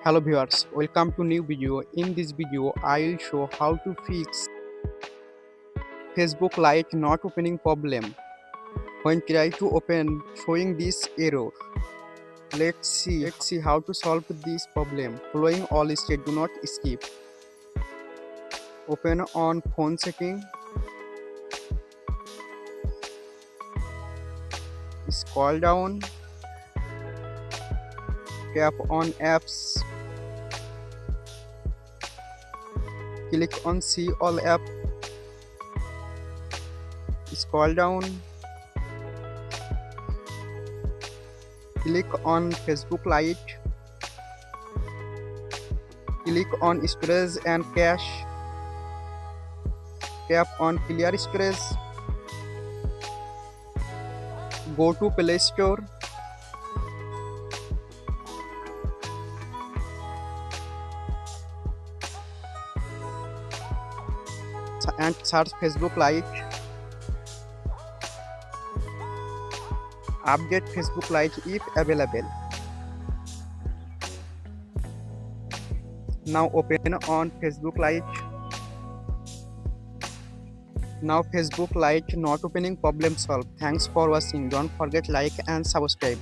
Hello viewers, welcome to new video. In this video, I will show how to fix Facebook Lite not opening problem. When try to open, showing this error. Let's see how to solve this problem. Following all steps, do not skip. Open on phone setting. Scroll down. Tap on apps. Click on see all app. Scroll down. Click on Facebook Lite. Click on storage and cache. Tap on clear storage. Go to Play Store. And search Facebook Lite. Update Facebook Lite if available. Now open on Facebook Lite. Now Facebook Lite not opening problem solved. Thanks for watching. Don't forget like and subscribe.